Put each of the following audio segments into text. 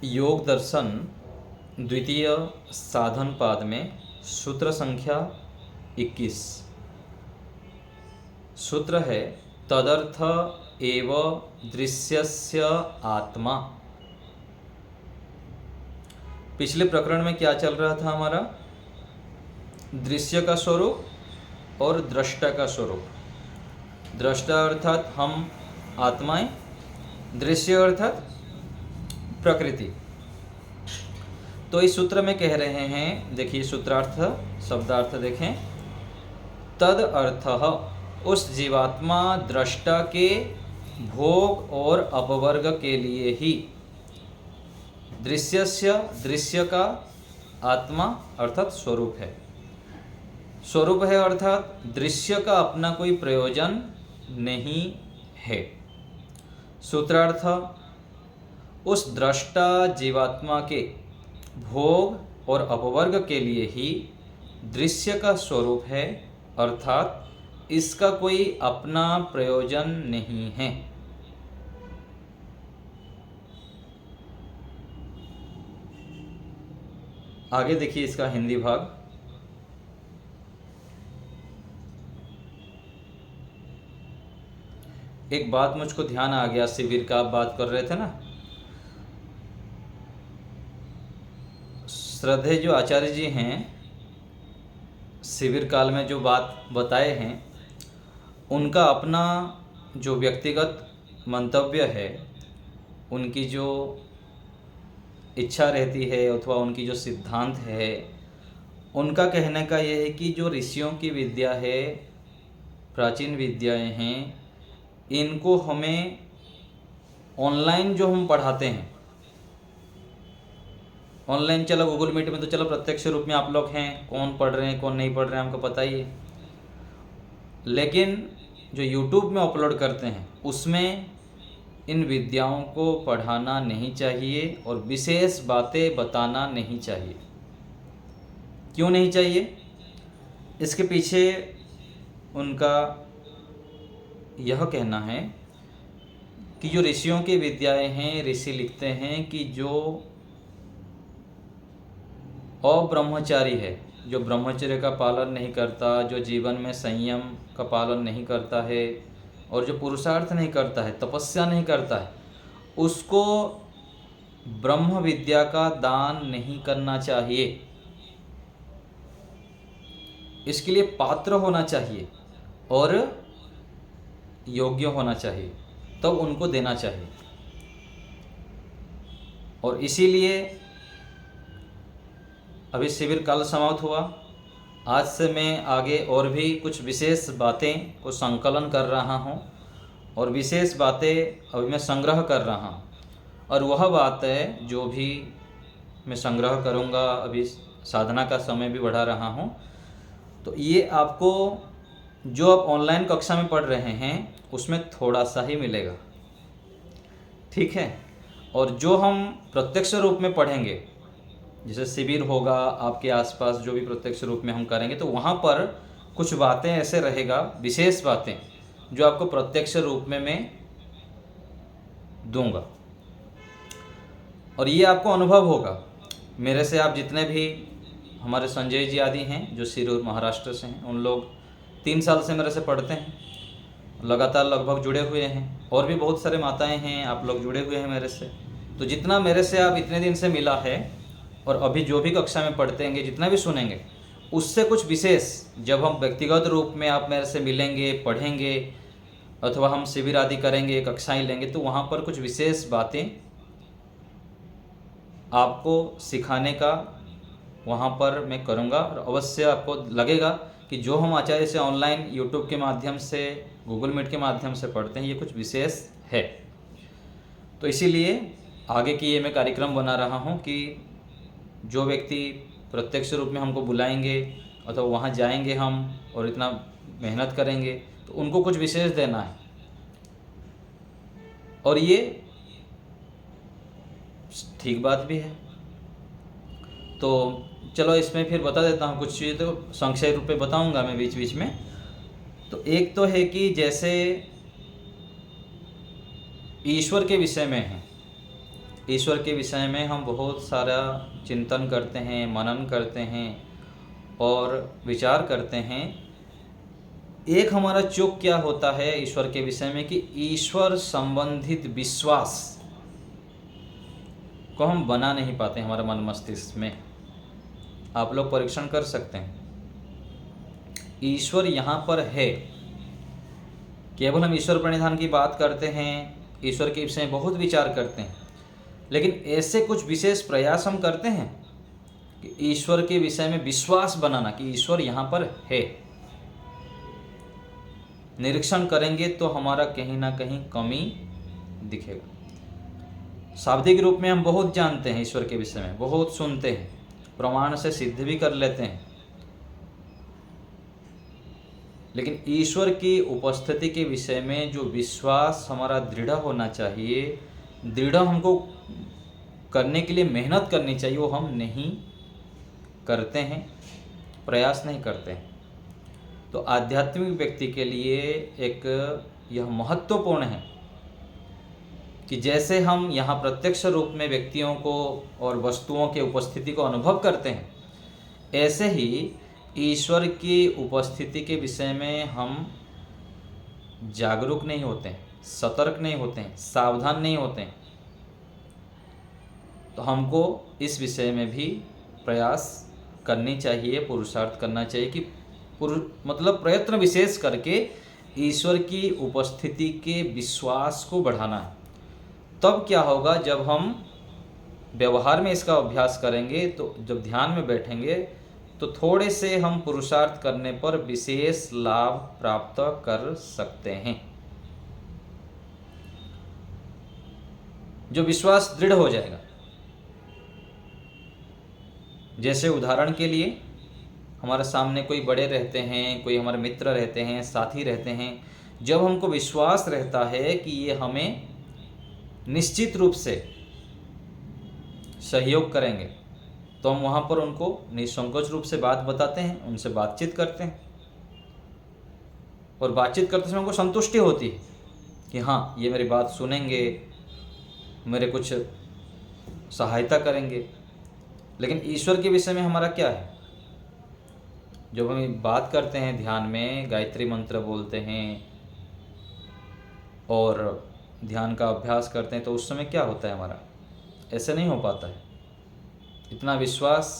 योग दर्शन द्वितीय साधन पाद में सूत्र संख्या 21 सूत्र है तदर्थ एव दृश्यस्य आत्मा। पिछले प्रकरण में क्या चल रहा था हमारा? दृश्य का स्वरूप और दृष्टा का स्वरूप। दृष्टा अर्थात हम आत्माएं, दृश्य अर्थात प्रकृति। तो इस सूत्र में कह रहे हैं, देखिए सूत्रार्थ शब्दार्थ देखें। तद अर्थः उस जीवात्मा दृष्टा के भोग और अपवर्ग के लिए ही दृश्यस्य दृश्य का आत्मा अर्थात स्वरूप है। स्वरूप है अर्थात दृश्य का अपना कोई प्रयोजन नहीं है। सूत्रार्थ उस दृष्टा जीवात्मा के भोग और अपवर्ग के लिए ही दृश्य का स्वरूप है, अर्थात इसका कोई अपना प्रयोजन नहीं है। आगे देखिए इसका हिंदी भाग। एक बात मुझको ध्यान आ गया, शिविर का आप बात कर रहे थे ना। श्रद्धेय जो आचार्य जी हैं, शिविर काल में जो बात बताए हैं, उनका अपना जो व्यक्तिगत मंतव्य है, उनकी जो इच्छा रहती है अथवा उनकी जो सिद्धांत है, उनका कहने का यह है कि जो ऋषियों की विद्या है, प्राचीन विद्याएं हैं, इनको हमें ऑनलाइन जो हम पढ़ाते हैं, ऑनलाइन चलो गूगल मीट में तो चलो प्रत्यक्ष रूप में आप लोग हैं, कौन पढ़ रहे हैं कौन नहीं पढ़ रहे हैं हमको पता ही है, लेकिन जो यूट्यूब में अपलोड करते हैं उसमें इन विद्याओं को पढ़ाना नहीं चाहिए और विशेष बातें बताना नहीं चाहिए। क्यों नहीं चाहिए? इसके पीछे उनका यह कहना है कि जो ऋषियों की विद्याएं हैं, ऋषि लिखते हैं कि जो अब्रह्मचारी है, जो ब्रह्मचर्य का पालन नहीं करता, जो जीवन में संयम का पालन नहीं करता है और जो पुरुषार्थ नहीं करता है, तपस्या नहीं करता है, उसको ब्रह्म विद्या का दान नहीं करना चाहिए। इसके लिए पात्र होना चाहिए और योग्य होना चाहिए, तब उनको देना चाहिए। और इसीलिए अभी शिविर कल समाप्त हुआ, आज से मैं आगे और भी कुछ विशेष बातें को संकलन कर रहा हूँ और विशेष बातें अभी मैं संग्रह कर रहा हूँ। और वह बात है जो भी मैं संग्रह करूँगा, अभी साधना का समय भी बढ़ा रहा हूँ, तो ये आपको जो आप ऑनलाइन कक्षा में पढ़ रहे हैं उसमें थोड़ा सा ही मिलेगा, ठीक है। और जो हम प्रत्यक्ष रूप में पढ़ेंगे, जैसे शिविर होगा आपके आसपास, जो भी प्रत्यक्ष रूप में हम करेंगे, तो वहाँ पर कुछ बातें ऐसे रहेगा, विशेष बातें जो आपको प्रत्यक्ष रूप में मैं दूंगा और ये आपको अनुभव होगा। मेरे से आप जितने भी हमारे संजय जी आदि हैं जो सिरूर महाराष्ट्र से हैं, उन लोग 3 साल से मेरे से पढ़ते हैं, लगातार लगभग जुड़े हुए हैं। और भी बहुत सारे माताएं हैं, आप लोग जुड़े हुए हैं मेरे से। तो जितना मेरे से आप इतने दिन से मिला है और अभी जो भी कक्षा में पढ़ते हैं, जितना भी सुनेंगे, उससे कुछ विशेष जब हम व्यक्तिगत रूप में आप मेरे से मिलेंगे, पढ़ेंगे अथवा हम शिविर आदि करेंगे, कक्षाएं लेंगे, तो वहाँ पर कुछ विशेष बातें आपको सिखाने का वहाँ पर मैं करूँगा। और अवश्य आपको लगेगा कि जो हम आचार्य से ऑनलाइन यूट्यूब के माध्यम से, गूगल मीट के माध्यम से पढ़ते हैं, ये कुछ विशेष है। तो इसीलिए आगे की ये मैं कार्यक्रम बना रहा हूँ कि जो व्यक्ति प्रत्यक्ष रूप में हमको बुलाएंगे अथवा वहाँ जाएंगे हम और इतना मेहनत करेंगे, तो उनको कुछ विशेष देना है। और ये ठीक बात भी है। तो चलो इसमें फिर बता देता हूँ कुछ चीज़ें, तो संक्षेप रूप में बताऊँगा मैं बीच बीच में। तो एक तो है कि जैसे ईश्वर के विषय में है, ईश्वर के विषय में हम बहुत सारा चिंतन करते हैं, मनन करते हैं और विचार करते हैं। एक हमारा चूक क्या होता है ईश्वर के विषय में कि ईश्वर संबंधित विश्वास को हम बना नहीं पाते हमारे मन मस्तिष्क में। आप लोग परीक्षण कर सकते हैं, ईश्वर यहाँ पर है, केवल हम ईश्वर प्रणिधान की बात करते हैं, ईश्वर के विषय में बहुत विचार करते हैं, लेकिन ऐसे कुछ विशेष प्रयास हम करते हैं कि ईश्वर के विषय में विश्वास बनाना कि ईश्वर यहाँ पर है। निरीक्षण करेंगे तो हमारा कहीं ना कहीं कमी दिखेगा। शाब्दिक रूप में हम बहुत जानते हैं ईश्वर के विषय में, बहुत सुनते हैं, प्रमाण से सिद्ध भी कर लेते हैं, लेकिन ईश्वर की उपस्थिति के विषय में जो विश्वास हमारा दृढ़ होना चाहिए, दृढ़ हमको करने के लिए मेहनत करनी चाहिए, वो हम नहीं करते हैं, प्रयास नहीं करते हैं। तो आध्यात्मिक व्यक्ति के लिए एक यह महत्वपूर्ण है कि जैसे हम यहाँ प्रत्यक्ष रूप में व्यक्तियों को और वस्तुओं के उपस्थिति को अनुभव करते हैं, ऐसे ही ईश्वर की उपस्थिति के विषय में हम जागरूक नहीं होते हैं, सतर्क नहीं होते हैं, सावधान नहीं होते हैं। तो हमको इस विषय में भी प्रयास करनी चाहिए, पुरुषार्थ करना चाहिए कि मतलब प्रयत्न विशेष करके ईश्वर की उपस्थिति के विश्वास को बढ़ाना है। तब क्या होगा, जब हम व्यवहार में इसका अभ्यास करेंगे, तो जब ध्यान में बैठेंगे तो थोड़े से हम पुरुषार्थ करने पर विशेष लाभ प्राप्त कर सकते हैं। जो विश्वास दृढ़ हो जाएगा, जैसे उदाहरण के लिए हमारे सामने कोई बड़े रहते हैं, कोई हमारे मित्र रहते हैं, साथी रहते हैं, जब हमको विश्वास रहता है कि ये हमें निश्चित रूप से सहयोग करेंगे, तो हम वहाँ पर उनको निसंकोच रूप से बात बताते हैं, उनसे बातचीत करते हैं, और बातचीत करते समय उनको संतुष्टि होती है कि हाँ, ये मेरी बात सुनेंगे, मेरे कुछ सहायता करेंगे। लेकिन ईश्वर के विषय में हमारा क्या है, जब हम बात करते हैं ध्यान में, गायत्री मंत्र बोलते हैं और ध्यान का अभ्यास करते हैं, तो उस समय क्या होता है हमारा, ऐसे नहीं हो पाता है। इतना विश्वास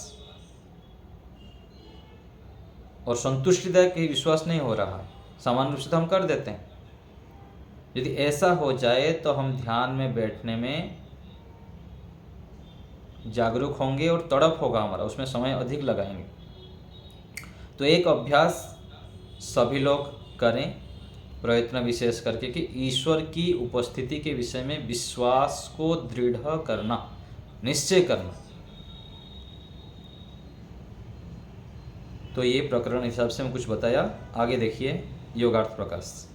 और संतुष्टिदायक ही विश्वास नहीं हो रहा है, सामान्य रूप से तो हम कर देते हैं। यदि ऐसा हो जाए तो हम ध्यान में बैठने में जागरूक होंगे और तड़प होगा हमारा, उसमें समय अधिक लगाएंगे। तो एक अभ्यास सभी लोग करें, प्रयत्न विशेष करके कि ईश्वर की उपस्थिति के विषय में विश्वास को दृढ़ करना, निश्चय करना। तो ये प्रकरण हिसाब से मैं कुछ बताया। आगे देखिए योगार्थ प्रकाश।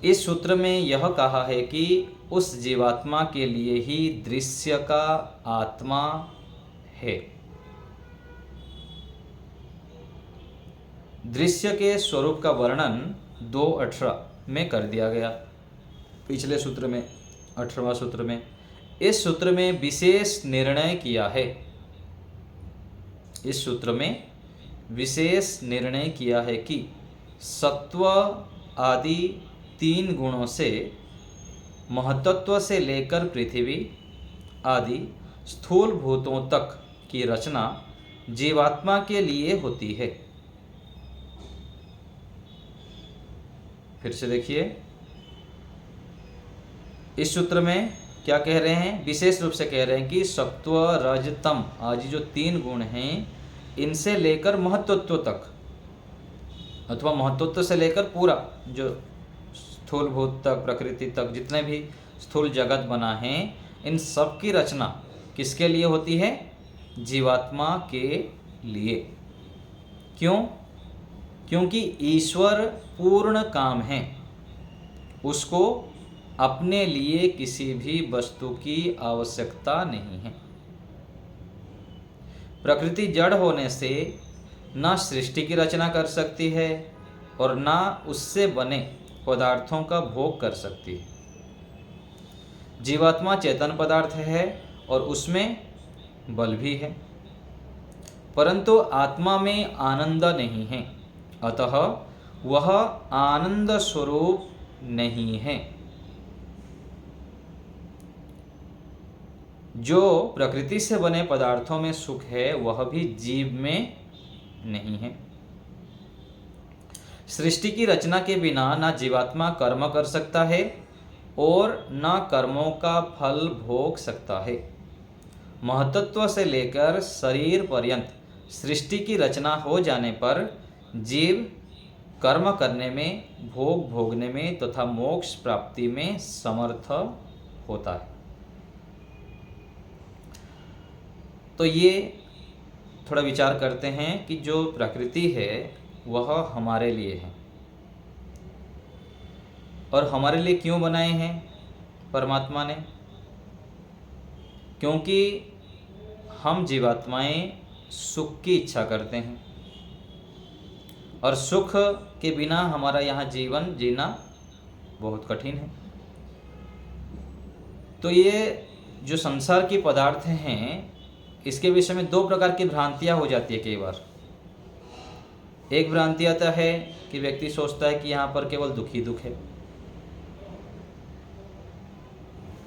इस सूत्र में यह कहा है कि उस जीवात्मा के लिए ही दृश्य का आत्मा है। दृश्य के स्वरूप का वर्णन 2:18 में कर दिया गया, पिछले सूत्र में 18वां सूत्र में। इस सूत्र में विशेष निर्णय किया है, इस सूत्र में विशेष निर्णय किया है कि सत्व आदि 3 गुणों से महत्त्व से लेकर पृथ्वी आदि स्थूल भूतों तक की रचना जीवात्मा के लिए होती है। फिर से देखिए, इस सूत्र में क्या कह रहे हैं, विशेष रूप से कह रहे हैं कि सत्व रज तम आदि जो 3 गुण हैं, इनसे लेकर महत्त्व तक, अथवा महत्त्व से लेकर पूरा जो स्थूल भूत तक, प्रकृति तक, जितने भी स्थूल जगत बना है, इन सब की रचना किसके लिए होती है, जीवात्मा के लिए। क्यों? क्योंकि ईश्वर पूर्ण काम है, उसको अपने लिए किसी भी वस्तु की आवश्यकता नहीं है। प्रकृति जड़ होने से न सृष्टि की रचना कर सकती है और न उससे बने पदार्थों का भोग कर सकती है। जीवात्मा चेतन पदार्थ है और उसमें बल भी है, परंतु आत्मा में आनंद नहीं है, अतः वह आनंद स्वरूप नहीं है। जो प्रकृति से बने पदार्थों में सुख है वह भी जीव में नहीं है। सृष्टि की रचना के बिना ना जीवात्मा कर्म कर सकता है और ना कर्मों का फल भोग सकता है। महतत्व से लेकर शरीर पर्यंत सृष्टि की रचना हो जाने पर जीव कर्म करने में, भोग भोगने में तथा मोक्ष प्राप्ति में समर्थ होता है। तो ये थोड़ा विचार करते हैं कि जो प्रकृति है वह हमारे लिए है और हमारे लिए क्यों बनाए हैं परमात्मा ने? क्योंकि हम जीवात्माएं सुख की इच्छा करते हैं और सुख के बिना हमारा यहाँ जीवन जीना बहुत कठिन है। तो ये जो संसार के पदार्थ हैं, इसके विषय में दो प्रकार की भ्रांतियाँ हो जाती है कई बार। एक भ्रांति आता है कि व्यक्ति सोचता है कि यहाँ पर केवल दुखी दुख है,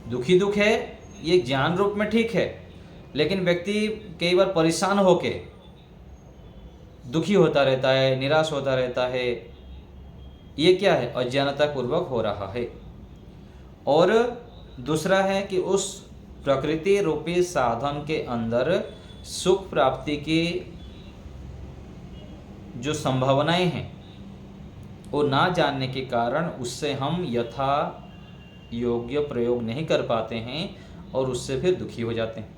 दुखी दुख है, ये ज्ञान रूप में ठीक है, लेकिन व्यक्ति कई बार परेशान होके दुखी होता रहता है, निराश होता रहता है। ये क्या है? अज्ञानता पूर्वक हो रहा है। और दूसरा है कि उस प्रकृति रूपी साधन के अंदर सुख प्राप्ति की जो संभावनाएं हैं वो ना जानने के कारण उससे हम यथा योग्य प्रयोग नहीं कर पाते हैं और उससे फिर दुखी हो जाते हैं।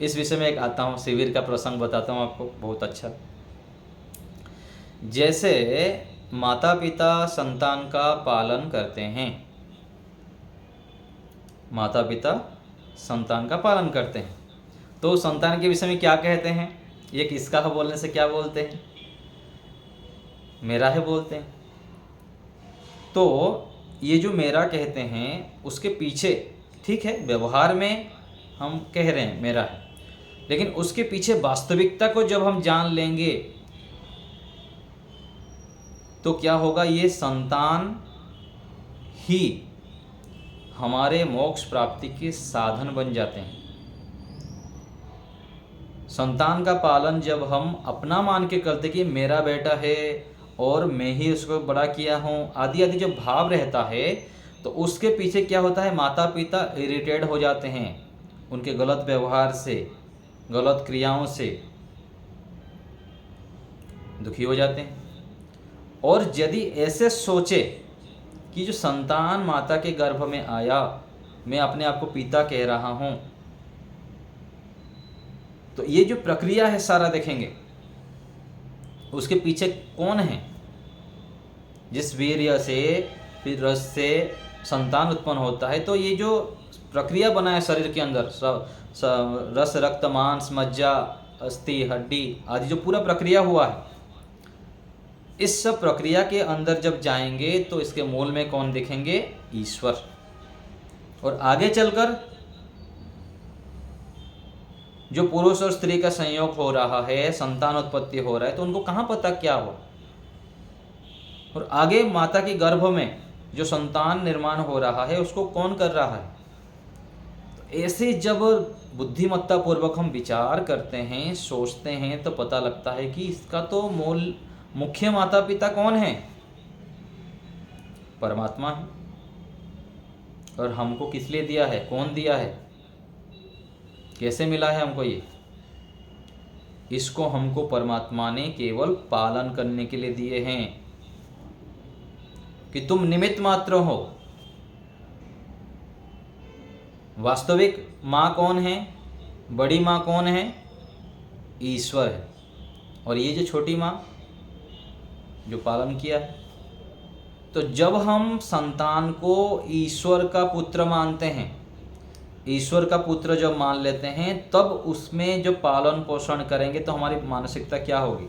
इस विषय में एक आता हूँ, शिविर का प्रसंग बताता हूँ आपको, बहुत अच्छा। जैसे माता पिता संतान का पालन करते हैं, माता पिता संतान का पालन करते हैं, तो संतान के विषय में क्या कहते हैं? ये किसका है बोलने से क्या बोलते हैं? मेरा है बोलते हैं। तो ये जो मेरा कहते हैं उसके पीछे, ठीक है, व्यवहार में हम कह रहे हैं मेरा है, लेकिन उसके पीछे वास्तविकता को जब हम जान लेंगे तो क्या होगा? ये संतान ही हमारे मोक्ष प्राप्ति के साधन बन जाते हैं। संतान का पालन जब हम अपना मान के करते कि मेरा बेटा है और मैं ही उसको बड़ा किया हूँ आदि आदि जब भाव रहता है, तो उसके पीछे क्या होता है? माता पिता इरिटेट हो जाते हैं उनके गलत व्यवहार से, गलत क्रियाओं से दुखी हो जाते हैं। और यदि ऐसे सोचे कि जो संतान माता के गर्भ में आया, मैं अपने आप को पिता कह रहा हूँ, तो ये जो प्रक्रिया है सारा देखेंगे उसके पीछे कौन है? जिस वीर्य से फिर रस से संतान उत्पन्न होता है, तो ये जो प्रक्रिया बना है शरीर के अंदर, रस रक्त मांस मज्जा अस्थि हड्डी आदि जो पूरा प्रक्रिया हुआ है, इस सब प्रक्रिया के अंदर जब जाएंगे तो इसके मूल में कौन दिखेंगे? ईश्वर। और आगे चलकर जो पुरुष और स्त्री का संयोग हो रहा है, संतान उत्पत्ति हो रहा है, तो उनको कहाँ पता क्या हो? और आगे माता के गर्भ में जो संतान निर्माण हो रहा है उसको कौन कर रहा है? तो ऐसे जब बुद्धिमत्ता पूर्वक हम विचार करते हैं, सोचते हैं, तो पता लगता है कि इसका तो मूल मुख्य माता पिता कौन है? परमात्मा है। और हमको किस लिए दिया है? कौन दिया है? कैसे मिला है हमको ये? इसको हमको परमात्मा ने केवल पालन करने के लिए दिए हैं कि तुम निमित्त मात्र हो। वास्तविक माँ कौन है? बड़ी माँ कौन है? ईश्वर है। और ये जो छोटी माँ जो पालन किया है, तो जब हम संतान को ईश्वर का पुत्र मानते हैं, ईश्वर का पुत्र जब मान लेते हैं, तब उसमें जो पालन पोषण करेंगे तो हमारी मानसिकता क्या होगी?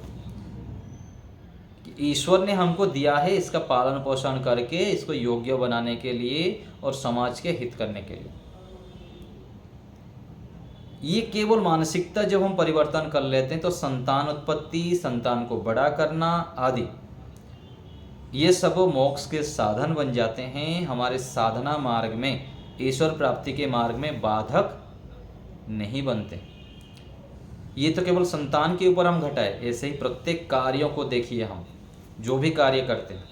कि ईश्वर ने हमको दिया है इसका पालन पोषण करके इसको योग्य बनाने के लिए और समाज के हित करने के लिए। ये केवल मानसिकता जब हम परिवर्तन कर लेते हैं तो संतान उत्पत्ति, संतान को बड़ा करना आदि ये सब मोक्ष के साधन बन जाते हैं। हमारे साधना मार्ग में, ईश्वर प्राप्ति के मार्ग में बाधक नहीं बनते। ये तो केवल संतान के ऊपर हम घटाए, ऐसे ही प्रत्येक कार्यों को देखिए। हम जो भी कार्य करते हैं,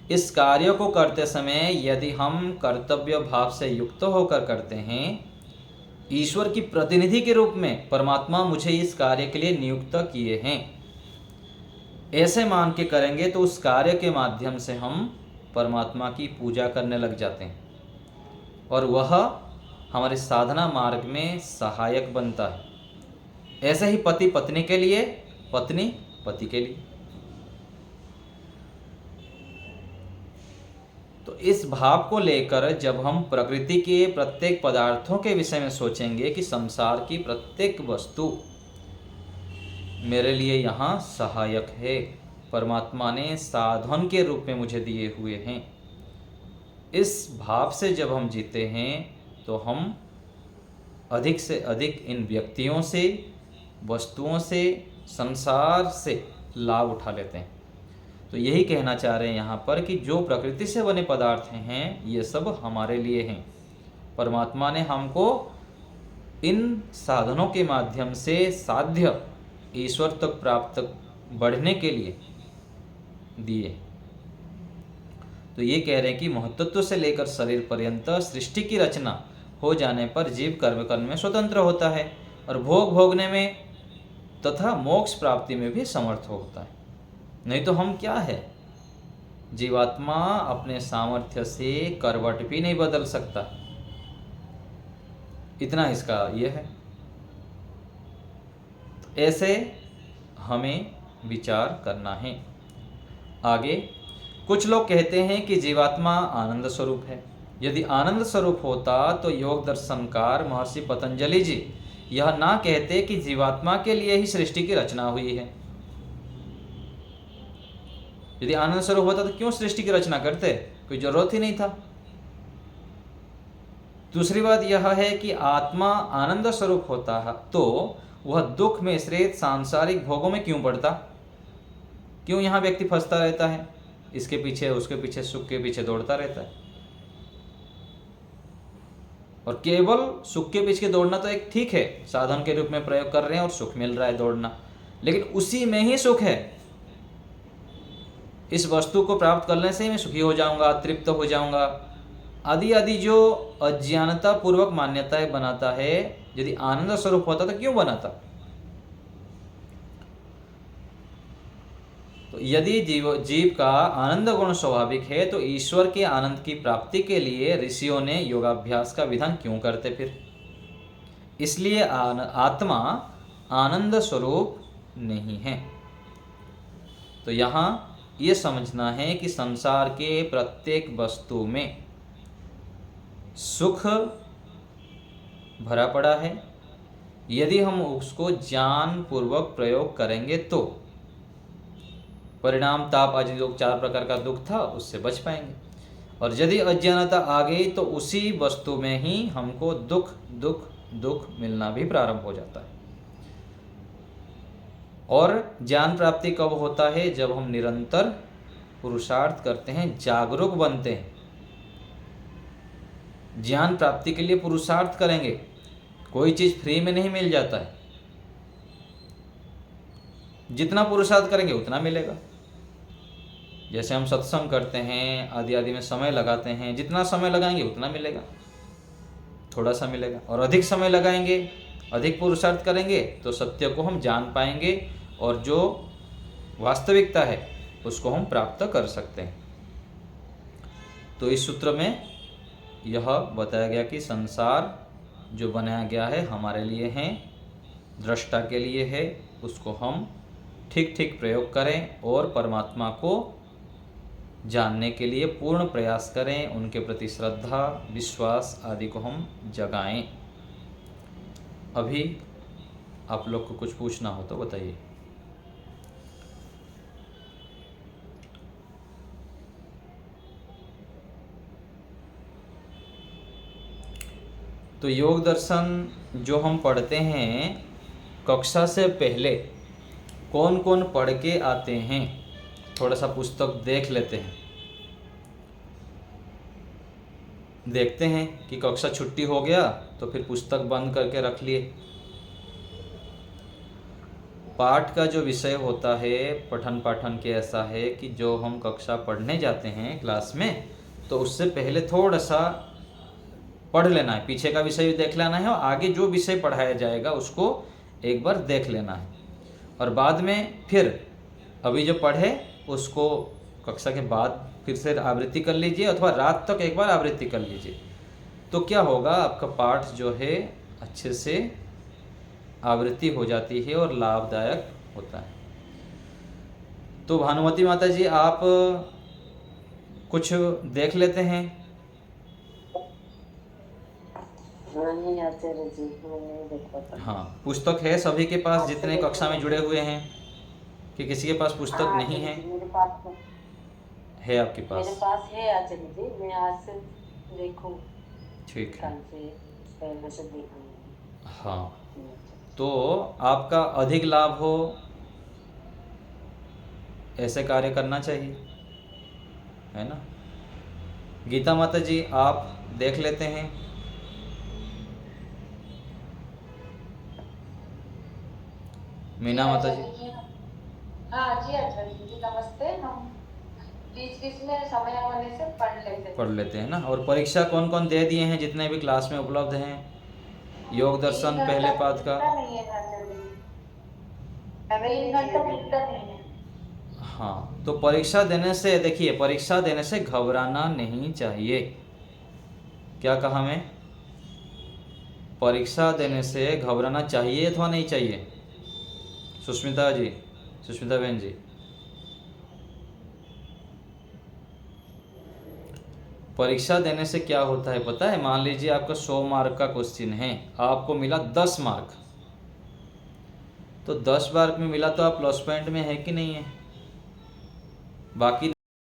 इस कार्य को करते समय यदि हम कर्तव्य भाव से युक्त होकर करते हैं, ईश्वर की प्रतिनिधि के रूप में परमात्मा मुझे इस कार्य के लिए नियुक्त किए हैं, ऐसे मान के करेंगे तो उस कार्य के माध्यम से हम परमात्मा की पूजा करने लग जाते हैं और वह हमारे साधना मार्ग में सहायक बनता है। ऐसे ही पति पत्नी के लिए, पत्नी पति के लिए। तो इस भाव को लेकर जब हम प्रकृति के प्रत्येक पदार्थों के विषय में सोचेंगे कि संसार की प्रत्येक वस्तु मेरे लिए यहाँ सहायक है, परमात्मा ने साधन के रूप में मुझे दिए हुए हैं, इस भाव से जब हम जीते हैं तो हम अधिक से अधिक इन व्यक्तियों से, वस्तुओं से, संसार से लाभ उठा लेते हैं। तो यही कहना चाह रहे हैं यहाँ पर कि जो प्रकृति से बने पदार्थ हैं ये सब हमारे लिए हैं। परमात्मा ने हमको इन साधनों के माध्यम से साध्य ईश्वर तक प्राप्त बढ़ने के लिए दिए। तो ये कह रहे हैं कि महत्त्व से लेकर शरीर पर्यंत सृष्टि की रचना हो जाने पर जीव कर्म करने में स्वतंत्र होता है और भोग भोगने में तथा मोक्ष प्राप्ति में भी समर्थ होता है। नहीं तो हम क्या है, जीवात्मा अपने सामर्थ्य से करवट भी नहीं बदल सकता। इतना इसका ये है। ऐसे हमें विचार करना है। आगे कुछ लोग कहते हैं कि जीवात्मा आनंद स्वरूप है। यदि आनंद स्वरूप होता तो योग दर्शनकार महर्षि पतंजलि जी यह ना कहते कि जीवात्मा के लिए ही सृष्टि की रचना हुई है। यदि आनंद स्वरूप होता तो क्यों सृष्टि की रचना करते, कोई जरूरत ही नहीं था। दूसरी बात यह है कि आत्मा आनंद स्वरूप होता है तो वह दुख में श्रेत सांसारिक भोगों में क्यों पड़ता, क्यों यहाँ व्यक्ति फंसता रहता है, इसके पीछे उसके पीछे, सुख के पीछे दौड़ता रहता है। और केवल सुख के पीछे दौड़ना तो एक ठीक है, साधन के रूप में प्रयोग कर रहे हैं और सुख मिल रहा है दौड़ना, लेकिन उसी में ही सुख है। इस वस्तु को प्राप्त करने से ही मैं सुखी हो जाऊंगा, तृप्त हो जाऊंगा, आदि आदि जो अज्ञानता पूर्वक मान्यताएं बनाता है, यदि आनंद स्वरूप होता तो क्यों बनाता। तो यदि जीव का आनंद गुण स्वाभाविक है तो ईश्वर के आनंद की प्राप्ति के लिए ऋषियों ने योगाभ्यास का विधान क्यों करते फिर। इसलिए आत्मा आनंद स्वरूप नहीं है। तो यहाँ ये समझना है कि संसार के प्रत्येक वस्तु में सुख भरा पड़ा है। यदि हम उसको ज्ञान पूर्वक प्रयोग करेंगे तो परिणाम, ताप आदि जो 4 प्रकार का दुख था उससे बच पाएंगे। और यदि अज्ञानता आ गई तो उसी वस्तु में ही हमको दुख दुख दुख मिलना भी प्रारंभ हो जाता है। और ज्ञान प्राप्ति कब होता है, जब हम निरंतर पुरुषार्थ करते हैं, जागरूक बनते हैं। ज्ञान प्राप्ति के लिए पुरुषार्थ करेंगे, कोई चीज फ्री में नहीं मिल जाता है। जितना पुरुषार्थ करेंगे उतना मिलेगा। जैसे हम सत्संग करते हैं, आदि आदि में समय लगाते हैं, जितना समय लगाएंगे उतना मिलेगा, थोड़ा सा मिलेगा। और अधिक समय लगाएंगे, अधिक पुरुषार्थ करेंगे तो सत्य को हम जान पाएंगे और जो वास्तविकता है उसको हम प्राप्त कर सकते हैं। तो इस सूत्र में यह बताया गया कि संसार जो बनाया गया है हमारे लिए है, दृष्टा के लिए है, उसको हम ठीक ठीक प्रयोग करें और परमात्मा को जानने के लिए पूर्ण प्रयास करें, उनके प्रति श्रद्धा, विश्वास आदि को हम जगाएं। अभी आप लोग को कुछ पूछना हो तो बताइए। तो योग दर्शन जो हम पढ़ते हैं कक्षा से पहले कौन कौन पढ़ के आते हैं, थोड़ा सा पुस्तक देख लेते हैं। देखते हैं कि कक्षा छुट्टी हो गया तो फिर पुस्तक बंद करके रख लिए। पाठ का जो विषय होता है पठन पाठन के ऐसा है कि जो हम कक्षा पढ़ने जाते हैं क्लास में, तो उससे पहले थोड़ा सा पढ़ लेना है, पीछे का विषय भी देख लेना है और आगे जो विषय पढ़ाया जाएगा उसको एक बार देख लेना है। और बाद में फिर अभी जो पढ़े उसको कक्षा के बाद फिर से आवृत्ति कर लीजिए अथवा रात तक एक बार आवृत्ति कर लीजिए। तो क्या होगा, आपका पाठ जो है अच्छे से आवृत्ति हो जाती है और लाभदायक होता है। तो भानुमति माता जी आप कुछ देख लेते हैं। नहीं आचार्य जी, मैं नहीं देख पाता। हाँ, पुस्तक है सभी के पास जितने कक्षा में जुड़े हुए हैं, कि किसी के पास पुस्तक नहीं है? मेरे पास है आपके पास? मेरे पास है आचार्य जी, मैं आज से देखूं। ठीक है। कल से पहले से देखूंगी। हाँ, तो आपका अधिक लाभ हो ऐसे कार्य करना चाहिए, है ना। गीता माता जी आप देख लेते हैं। मीना माता जी? हाँ जी आचार्य जी नमस्ते। हम बीच बीच में समय होने से पढ़ लेते हैं ना। और परीक्षा कौन कौन दे दिए हैं जितने भी क्लास में उपलब्ध हैं? योग दर्शन पहले पाद का नहीं है आचार्य जी, 3 घंटा मिलता नहीं है। हाँ, तो परीक्षा देने से देखिए, परीक्षा देने से घबराना नहीं चाहिए। क्या कहा मैं? परीक्षा देने से घबराना चाहिए अथवा नहीं चाहिए? सुष्मिता जी, सुष्मिता बहन जी, परीक्षा देने से क्या होता है पता है? मान लीजिए आपका 100 मार्क का क्वेश्चन है, आपको मिला 10 मार्क, तो 10 मार्क में मिला तो आप प्लस पॉइंट में है कि नहीं है? बाकी